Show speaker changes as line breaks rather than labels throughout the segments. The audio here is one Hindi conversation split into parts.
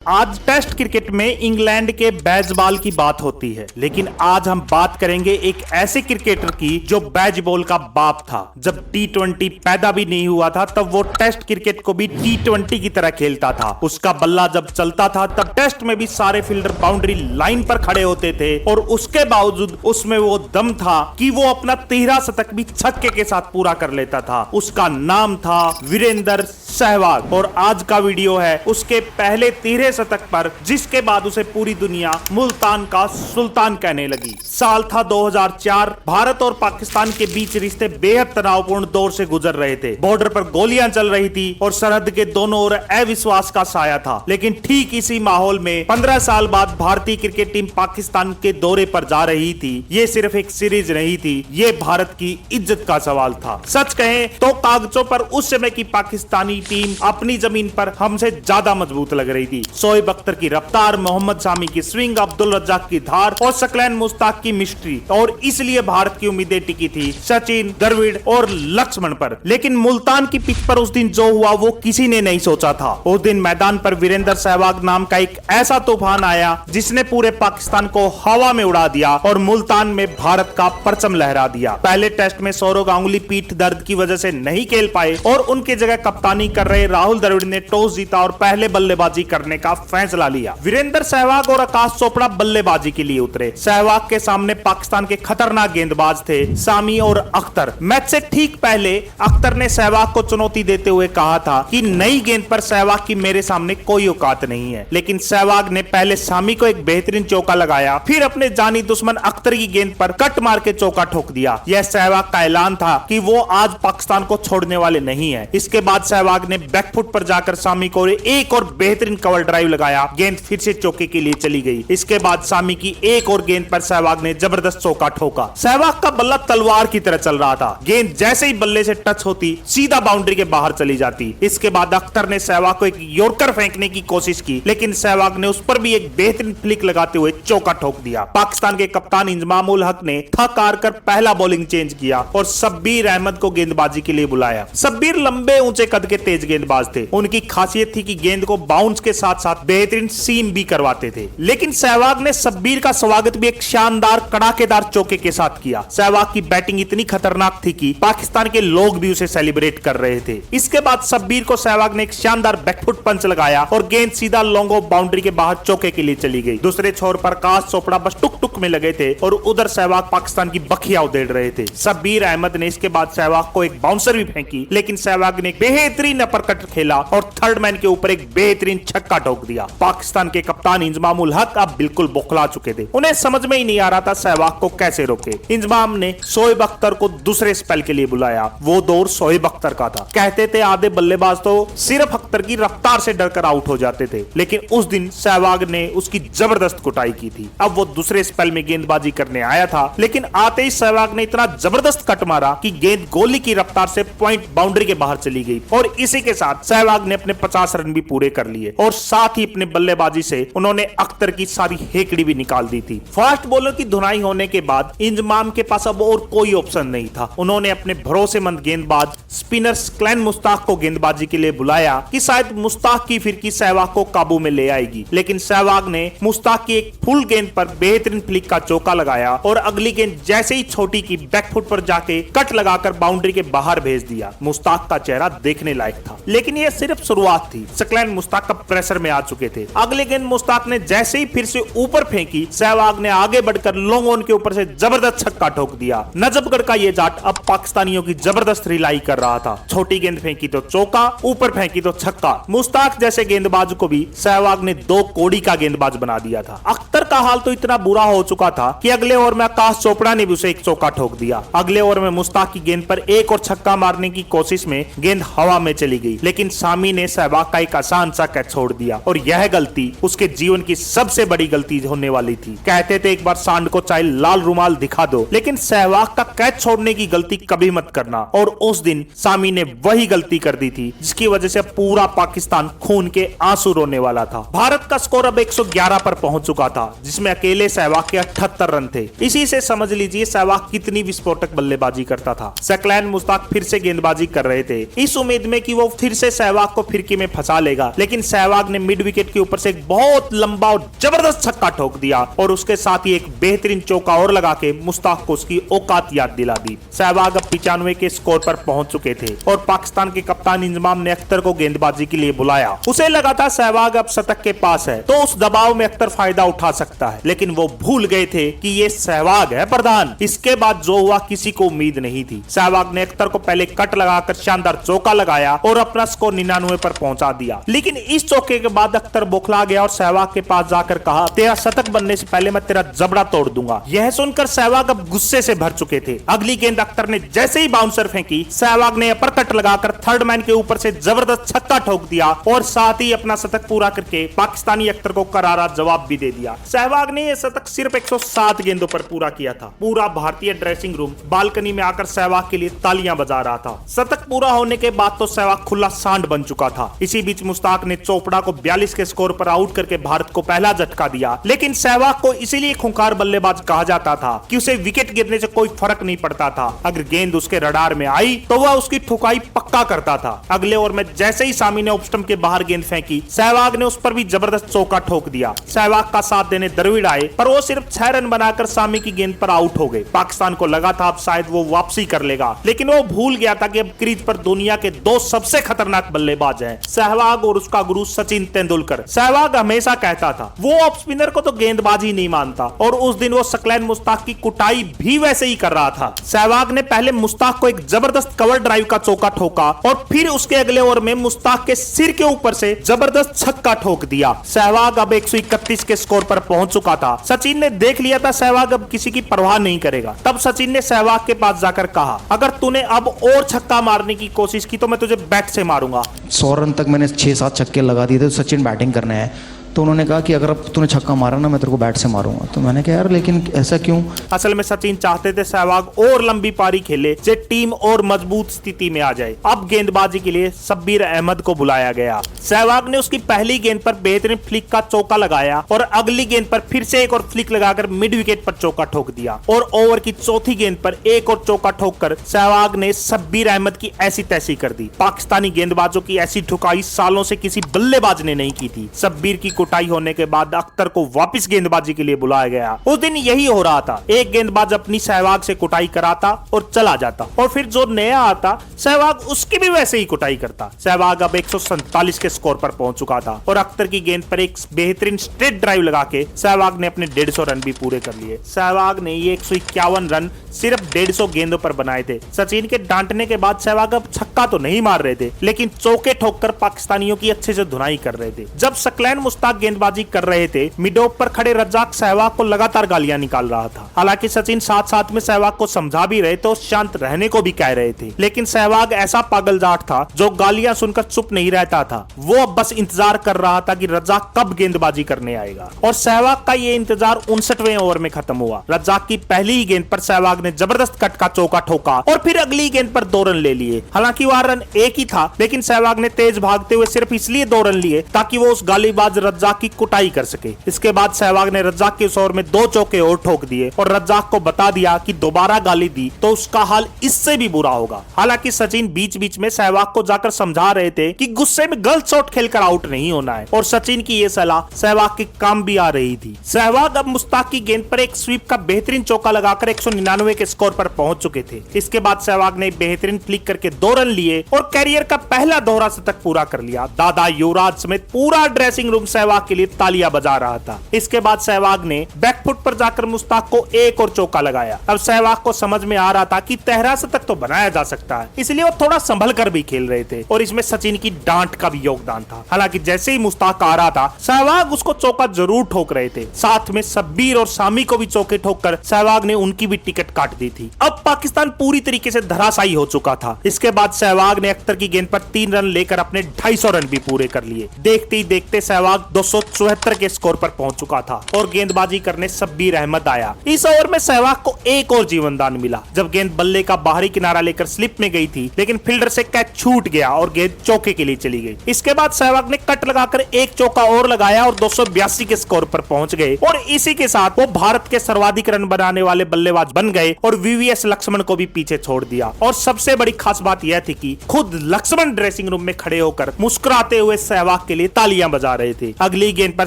आज टेस्ट क्रिकेट में इंग्लैंड के बेसबॉल की बात होती है, लेकिन आज हम बात करेंगे एक ऐसे क्रिकेटर की जो बेसबॉल का बाप था। जब टी20 पैदा भी नहीं हुआ था तब वो टेस्ट क्रिकेट को भी टी20 की तरह खेलता था। उसका बल्ला जब चलता था तब टेस्ट में भी सारे फील्डर बाउंड्री लाइन पर खड़े होते थे और उसके बावजूद उसमें वो दम था कि वो अपना 13 शतक भी छक्के के साथ पूरा कर लेता था। उसका नाम था वीरेंद्र सहवाग और आज का वीडियो है उसके पहले 13 शतक पर, जिसके बाद उसे पूरी दुनिया मुल्तान का सुल्तान कहने लगी। साल था 2004। भारत और पाकिस्तान के बीच रिश्ते बेहद तनावपूर्ण दौर से गुजर रहे थे। बॉर्डर पर गोलियां चल रही थी और सरहद के दोनों ओर अविश्वास का साया था। लेकिन ठीक इसी माहौल में 15 साल बाद भारतीय क्रिकेट टीम पाकिस्तान के दौरे पर जा रही थी। ये सिर्फ एक सीरीज नहीं थी, ये भारत की इज्जत का सवाल था। सच कहें तो कागजों पर उस समय की पाकिस्तानी टीम अपनी जमीन पर हमसे ज्यादा मजबूत लग रही थी। शोएब अख्तर की रफ्तार, मोहम्मद शामी की स्विंग, अब्दुल रज्जाक की धार और सकलैन मुश्ताक की मिस्ट्री, और इसलिए भारत की उम्मीदें टिकी थी सचिन, द्रविड़ और लक्ष्मण पर। लेकिन मुल्तान की पिच पर उस दिन जो हुआ वो किसी ने नहीं सोचा था। उस दिन मैदान पर वीरेंद्र सहवाग नाम का एक ऐसा तूफान आया जिसने पूरे पाकिस्तान को हवा में उड़ा दिया और मुल्तान में भारत का परचम लहरा दिया। पहले टेस्ट में सौरव गांगुली पीठ दर्द की वजह से नहीं खेल पाए और उनके जगह कप्तानी कर रहे राहुल द्रविड़ ने टॉस जीता और पहले बल्लेबाजी करने का फैसला लिया। वीरेंद्र सहवाग और आकाश चोपड़ा बल्लेबाजी के लिए उतरे। सहवाग के सामने पाकिस्तान के खतरनाक गेंदबाज थे शामी और अख्तर। मैच से ठीक पहले अख्तर ने सहवाग को चुनौती देते हुए कहा था कि नई गेंद पर सहवाग की मेरे सामने कोई औकात नहीं है। लेकिन सहवाग ने पहले शामी को एक बेहतरीन चौका लगाया, फिर अपने जानी दुश्मन अख्तर की गेंद पर कट मार के चौका ठोक दिया। यह सहवाग का ऐलान था कि वो आज पाकिस्तान को छोड़ने वाले नहीं है। इसके बाद सहवाग ने बैकफुट पर जाकर शामी को एक और बेहतरीन कवर ड्राइव लगाया। गेंद फिर से चौके के लिए चली गई। इसके बाद शामी की एक और गेंद पर सहवाग ने जबरदस्त चौका ठोका। सहवाग का बल्ला तलवार की तरह चल रहा था। गेंद जैसे ही बल्ले से टच होती सीधा बाउंड्री के बाहर चली जाती। इसके बाद अख्तर ने सहवाग को एक यॉर्कर फेंकने की कोशिश की, लेकिन सहवाग ने उस पर भी एक बेहतरीन फ्लिक लगाते हुए चौका ठोक दिया। पाकिस्तान के कप्तान इंजमाम उल हक ने थक हार कर पहला बॉलिंग चेंज किया और शब्बीर अहमद को गेंदबाजी के लिए बुलाया। शब्बीर लंबे ऊंचे कद के तेज गेंदबाज थे। उनकी खासियत थी कि गेंद को बाउंस के साथ साथ बेहतरीन सीम भी करवाते थे। लेकिन सहवाग ने शब्बीर का स्वागत भी एक शानदार कड़ाकेदार चौके के साथ किया। सहवाग की बैटिंग इतनी खतरनाक थी कि पाकिस्तान के लोग भी उसे सेलिब्रेट कर रहे थे। इसके बाद शब्बीर को सहवाग ने एक शानदार बैकफुट पंच लगाया और गेंद सीधा लॉन्ग ऑफ बाउंड्री के बाहर चौके के लिए चली गई। दूसरे छोर पर आकाश चोपड़ा बस टुक टुक में लगे थे और उधर सहवाग पाकिस्तान की बखिया उधेड़ रहे थे। शब्बीर अहमद ने इसके बाद सहवाग को एक बाउंसर भी फेंकी, लेकिन सहवाग ने बेहतरीन अपरकट खेला और थर्ड मैन के ऊपर एक बेहतरीन छक्का ठोक दिया। पाकिस्तान के कप्तान इंजमाम उल हक अब बिल्कुल बौखला चुके थे। उन्हें समझ में ही नहीं आ रहा था सहवाग को कैसे रोके। इंजमाम ने शोएब अख्तर को दूसरे स्पेल के लिए बुलाया। वो दौर शोएब अख्तर का था। कहते थे आधे बल्लेबाज तो सिर्फ अख्तर की रफ्तार से डरकर आउट हो जाते थे, लेकिन उस दिन सहवाग ने उसकी जबरदस्त कुटाई की थी। अब वो दूसरे स्पेल में गेंदबाजी करने आया था, लेकिन आते ही सहवाग ने इतना जबरदस्त कट मारा कि गेंद गोली की रफ्तार से पॉइंट बाउंड्री के बाहर चली गई और इसी के साथ सहवाग ने अपने 50 रन भी पूरे कर लिए और साथ ही अपने बल्लेबाजी से उन्होंने अख्तर की सारी हेकड़ी भी निकाल दी थी। फास्ट बॉलर की धुनाई होने के बाद इंजमाम के पास अब और कोई ऑप्शन नहीं था। उन्होंने अपने भरोसेमंद गेंदबाज स्पिनर सकलैन मुश्ताक को गेंदबाजी के लिए बुलाया कि शायद मुश्ताक की फिरकी सहवाग को काबू में ले आएगी। लेकिन सहवाग ने मुश्ताक की एक फुल गेंद पर बेहतरीन फ्लिक का चौका लगाया और अगली गेंद जैसे ही छोटी की बैकफुट पर जाके कट लगाकर बाउंड्री के बाहर भेज दिया। मुश्ताक का चेहरा देखने लायक था, लेकिन यह सिर्फ शुरुआत थी। सकलैन मुश्ताक का प्रेशर में आ चुके थे। अगली गेंद मुश्ताक ने जैसे ही फिर से ऊपर फेंकी, सहवाग ने आगे बढ़कर लॉन्ग ऑन के ऊपर से जबरदस्त छक्का ठोक दिया। नजफगढ़ का यह जाट अब पाकिस्तानियों की जबरदस्त रिलाई कर रहा था। छोटी गेंद फेंकी तो चौका, ऊपर फेंकी तो छक्का। मुश्ताक जैसे गेंदबाज को भी सहवाग ने 2 कोड़ी का गेंदबाज बना दिया था। अख्तर का हाल तो इतना बुरा हो चुका था कि अगले ओवर में आकाश चोपड़ा ने भी उसे एक चौका ठोक दिया। अगले ओवर में मुश्ताक की गेंद पर एक और छक्का मारने की कोशिश में गेंद हवा में चली गई, लेकिन शामी ने सहवाग का एक आसान सा कैच छोड़ दिया और यह गलती उसके जीवन की सबसे बड़ी गलती होने वाली थी। कहते थे एक बार सांड को चाहे लाल रुमाल दिखा दो, लेकिन सहवाग का कैच छोड़ने की गलती कभी मत करना। और उस दिन शामी ने वही गलती कर दी थी जिसकी वजह से पूरा पाकिस्तान खून के आंसू रोने वाला था। भारत का स्कोर अब 111 पर पहुंच चुका था। जिसमें अकेले सहवाग के 78 रन थे। इसी से समझ लीजिए सहवाग कितनी विस्फोटक बल्लेबाजी करता था। सकलैन मुश्ताक फिर से गेंदबाजी कर रहे थे, इस उम्मीद में कि वो फिर से सहवाग को फिरकी में फंसा लेगा, लेकिन सहवाग ने मिड विकेट के ऊपर से एक बहुत लंबा और जबरदस्त छक्का ठोक दिया और उसके साथ ही एक बेहतरीन चौका और लगा के मुश्ताक को उसकी औकात याद दिला दी। सहवाग अब 95 के स्कोर पर पहुंच चुके थे और पाकिस्तान के कप्तान इंजमाम ने अख्तर को गेंदबाजी के लिए बुलाया। उसे लगा था सहवाग अब शतक के पास है तो उस दबाव में अख्तर फायदा उठा सकता है, लेकिन वो भूल गए थे कि ये सहवाग है प्रधान। इसके बाद जो हुआ किसी को उम्मीद नहीं थी। सहवाग ने अख्तर को पहले कट लगाकर शानदार चौका लगाया और अपना स्कोर 99 पर पहुंचा दिया, लेकिन इस चौके के बाद अख्तर बौखला गया और सहवाग के पास जाकर कहा, तेरा शतक बनने से पहले मैं तेरा जबड़ा तोड़ दूंगा। यह सुनकर सहवाग अब गुस्से से भर चुके थे। अगली गेंद अख्तर ने जैसे ही बाउंसर फेंकी, सहवाग ने अपरकट लगाकर थर्ड मैन के ऊपर से जबरदस्त छक्का ठोक दिया और साथ ही अपना शतक पूरा करके पाकिस्तानी अख्तर को करारा जवाब भी दे दिया। सहवाग ने यह शतक सिर्फ 107 गेंदों पर पूरा किया था। पूरा भारतीय ड्रेसिंग रूम बालकनी में आकर सहवाग के लिए तालियां बजा रहा था। शतक पूरा होने के बाद तो सहवाग खुला सांड बन चुका था। इसी बीच मुश्ताक ने चोपड़ा को 42 के स्कोर पर आउट करके भारत को पहला झटका दिया, लेकिन सहवाग को इसीलिए खूंखार बल्लेबाज कहा जाता था कि उसे विकेट गिरने से कोई फर्क नहीं पड़ता था। अगर गेंद उसके रडार में आई तो वह उसकी ठुकाई पक्का करता था। अगले ओवर में जैसे ही सामी ने ऑफ स्टंप के बाहर गेंद फेंकी, सहवाग ने उस पर भी जबरदस्त चौका ठोक दिया। सहवाग का साथ देने द्रविड़ आए पर वो सिर्फ 6 रन बनाकर सामी की गेंद पर आउट हो गए। पाकिस्तान को लगा था अब शायद वो वापसी कर लेगा, लेकिन वो भूल गया था कि अब क्रीज पर दुनिया के 2 सबसे खतरनाक बल्लेबाज हैं, सहवाग और उसका गुरु सचिन तेंदुलकर। सहवाग हमेशा कहता था वो ऑफ स्पिनर को तो गेंदबाजी नहीं मानता, और उस दिन वो सकलैन मुश्ताक की कुटाई भी वैसे ही कर रहा था। सहवाग ने पहले मुश्ताक को एक जबरदस्त कवर ड्राइव का चौका ठोका और फिर उसके अगले ओवर में मुश्ताक के सिर के ऊपर से जबरदस्त छक्का ठोक दिया। सहवाग अब 131 के स्कोर पर पहुंच चुका था। सचिन ने देख लिया था सहवाग अब किसी की परवाह नहीं करेगा। तब सचिन ने सहवाग के पास जाकर कहा, अगर तूने अब और छक्का मारने की कोशिश की तो मैं तुझे बैट से मारूंगा।
100 रन तक मैंने 6-7 छक्के लगा दिए थे, तो सचिन बैटिंग करना है। तो उन्होंने कहा कि अगर अब तूने छक्का मारा ना, मैं तेरे को बैट से मारूंगा। तो मैंने कहा यार लेकिन ऐसा क्यों?
असल में सचिन चाहते थे सहवाग और लंबी पारी खेले, जे टीम और मजबूत स्थिति में आ जाए। अब गेंदबाजी के लिए शब्बीर अहमद को बुलाया गया। सहवाग ने उसकी पहली गेंद पर बेहतरीन फ्लिक का चौका लगाया और अगली गेंद पर फिर से एक और फ्लिक लगाकर मिड विकेट पर चौका ठोक दिया, और ओवर की चौथी गेंद पर एक और चौका ठोककर सहवाग ने शब्बीर अहमद की ऐसी तैसी कर दी। पाकिस्तानी गेंदबाजों की ऐसी ठुकाई सालों से किसी बल्लेबाज ने नहीं की थी। शब्बीर की कुटाई होने के बाद अख्तर को वापस गेंदबाजी के लिए बुलाया गया। उस दिन यही हो रहा था, एक गेंदबाज अपनी सहवाग से कुटाई कराता और चला जाता, और फिर जो नया आता सहवाग उसकी भी वैसे ही कुटाई करता। सहवाग अब 147 के स्कोर पर पहुंच चुका था और अख्तर की गेंद पर एक बेहतरीन स्ट्रेट ड्राइव लगा के सहवाग ने अपने 150 रन भी पूरे कर लिए। सहवाग ने ये 151 रन सिर्फ 150 गेंदों पर बनाए थे। सचिन के डांटने के बाद सहवाग अब छक्का तो नहीं मार रहे थे, लेकिन चौके ठोककर पाकिस्तानियों की अच्छे से धुनाई कर रहे थे। जब सकलैन मुश्ताक गेंदबाजी कर रहे थे, मिड ऑफ पर खड़े रज्जाक सहवाग को लगातार गालियां निकाल रहा था। हालांकि सचिन साथ साथ में सहवाग को समझा भी रहे थे और शांत रहने को भी कह रहे थे, लेकिन सहवाग ऐसा पागलजाट था जो गालियां सुनकर चुप नहीं रहता था। वो अब बस इंतजार कर रहा था कि रज्जाक कब गेंदबाजी करने आएगा, और सहवाग का ये इंतजार 59वें ओवर में खत्म हुआ। रज्जाक की पहली ही गेंद पर सहवाग ने जबरदस्त कट का चौका ठोका और फिर अगली गेंद पर 2 रन ले लिए। हालांकि वह रन एक ही था, लेकिन सहवाग ने तेज भागते हुए सिर्फ इसलिए 2 रन लिए ताकि वो उस गालीबाज रज्जाक की कुटाई कर सके। इसके बाद सहवाग ने रज्जाक के उस ओवर में 2 चौके और ठोक दिए और रज्जाक को बता दिया कि दोबारा गाली दी तो उसका हाल इससे भी बुरा होगा। हालांकि सचिन बीच बीच में सहवाग को जाकर समझा रहे थे कि गुस्से में गलत शॉट खेलकर आउट नहीं होना है, और सचिन की यह सलाह सहवाग के काम भी आ रही थी। सहवाग अब मुश्ताक की गेंद पर एक स्वीप का बेहतरीन चौका लगाकर 199 के स्कोर पर पहुंच चुके थे। इसके बाद सहवाग ने बेहतरीन फ्लिक करके 2 रन लिए और कैरियर का पहला दोहरा शतक पूरा कर लिया। दादा युवराज समेत पूरा ड्रेसिंग रूम सहवाग के लिए तालियां बजा रहा था। इसके बाद सहवाग ने बैकफुट पर जाकर मुश्ताक को एक और चौका लगाया। अब सहवाग को समझ में आ रहा था कि 13 शतक तो बनाया जा सकता है, इसलिए वो थोड़ा संभल कर भी खेल रहे थे, और इसमें सचिन की डांट का भी योगदान था। हालांकि जैसे ही मुश्ताक आ रहा था, सहवाग उसको चौका जरूर ठोक रहे थे। साथ में शब्बीर और सामी को भी चौके ठोककर सहवाग ने उनकी भी टिकट काट दी थी। अब पाकिस्तान पूरी तरीके से धराशायी हो चुका था। इसके बाद सहवाग ने अख्तर की गेंद पर 3 रन लेकर अपने 250 रन भी पूरे कर लिए। देखते ही देखते सहवाग 274 के स्कोर पर पहुंच चुका था और गेंदबाजी करने शब्बीर अहमद आया। इस ओवर में सहवाग को एक और जीवनदान मिला जब गेंद बल्ले का बाहरी किनारा लेकर स्लिप में गई थी, लेकिन फील्डर से कैच छूट गया और गेंद चौके के लिए चली गई। इसके बाद सहवाग ने कट लगाकर एक चौका और लगाया और 282 के स्कोर पर पहुंच गए और इसी के साथ वो भारत के सर्वाधिक रन बनाने वाले बल्लेबाज बन गए और वीवीएस लक्ष्मण को भी पीछे छोड़ दिया। और सबसे बड़ी खास बात यह थी कि खुद लक्ष्मण ड्रेसिंग रूम में खड़े होकर मुस्कुराते हुए सहवाग के लिए तालियां बजा रहे थे। अगली गेंद पर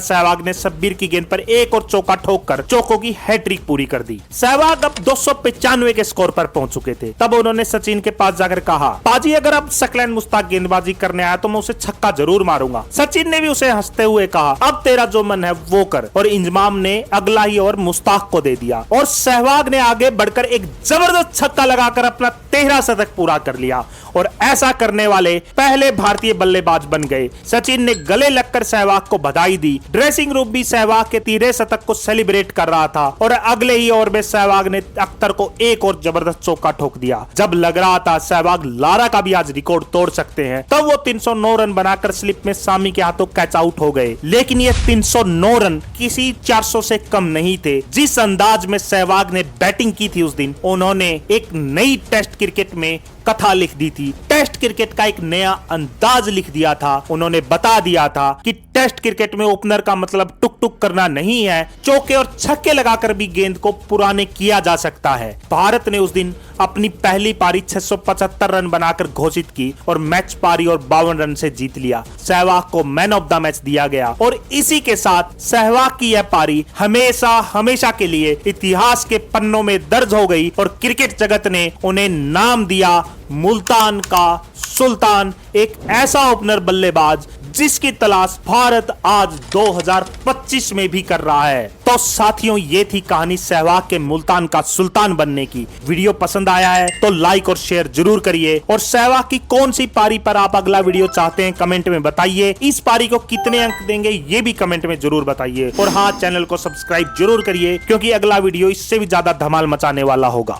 सहवाग ने शब्बीर की गेंद पर एक और चौका ठोककर चौकों की हैट्रिक पूरी कर दी। सहवाग अब 295 के स्कोर पर पहुंच चुके थे। तब उन्होंने सचिन के पास जाकर कहा, पाजी अगर अब सकलैन मुश्ताक गेंदबाजी करने आया तो मैं उसे छक्का जरूर मारूंगा। सचिन ने भी उसे हंसते हुए कहा, अब तेरा जो मन है वो कर। और इंजमाम ने अगला ही ओवर मुश्ताक को दे दिया और सहवाग ने आगे बढ़कर एक जबरदस्त छक्का लगाकर अपना 13 शतक पूरा कर लिया और ऐसा करने वाले पहले भारतीय बल्लेबाज बन गए। सचिन ने गले लगकर सहवाग को बधाई दी। ड्रेसिंग रूम भी सहवाग के 13 शतक को सेलिब्रेट कर रहा था और अगले ही ओवर में सहवाग ने अख्तर को एक और जबरदस्त चौका ठोक दिया। जब लग रहा था सहवाग लारा का भी आज रिकॉर्ड तोड़ सकते हैं, तब वो 309 रन बनाकर स्लिप में सामी के हाथों कैच आउट हो गए। लेकिन ये 309 रन किसी 400 से कम नहीं थे। जिस अंदाज में सहवाग ने बैटिंग की थी उस दिन, उन्होंने एक नई टेस्ट क्रिकेट में कथा लिख दी थी। टेस्ट क्रिकेट का एक नया अंदाज लिख दिया था। उन्होंने बता दिया था कि टेस्ट क्रिकेट में ओपनर का मतलब टुक टुक करना नहीं है, चौके और छक्के लगाकर भी गेंद को पुराने किया जा सकता है। भारत ने उस दिन अपनी पहली पारी 675 रन बनाकर घोषित की और मैच पारी और 52 रन से जीत लिया। सहवाग को मैन ऑफ द मैच दिया गया और इसी के साथ सहवाग की यह पारी हमेशा हमेशा के लिए इतिहास के पन्नों में दर्ज हो गई और क्रिकेट जगत ने उन्हें नाम दिया मुल्तान का सुल्तान, एक ऐसा ओपनर बल्लेबाज जिसकी तलाश भारत आज 2025 में भी कर रहा है। तो साथियों, ये थी कहानी सहवाग के मुल्तान का सुल्तान बनने की। वीडियो पसंद आया है तो लाइक और शेयर जरूर करिए और सहवाग की कौन सी पारी पर आप अगला वीडियो चाहते हैं कमेंट में बताइए। इस पारी को कितने अंक देंगे ये भी कमेंट में जरूर बताइए और हाँ, चैनल को सब्सक्राइब जरूर करिए क्योंकि अगला वीडियो इससे भी ज्यादा धमाल मचाने वाला होगा।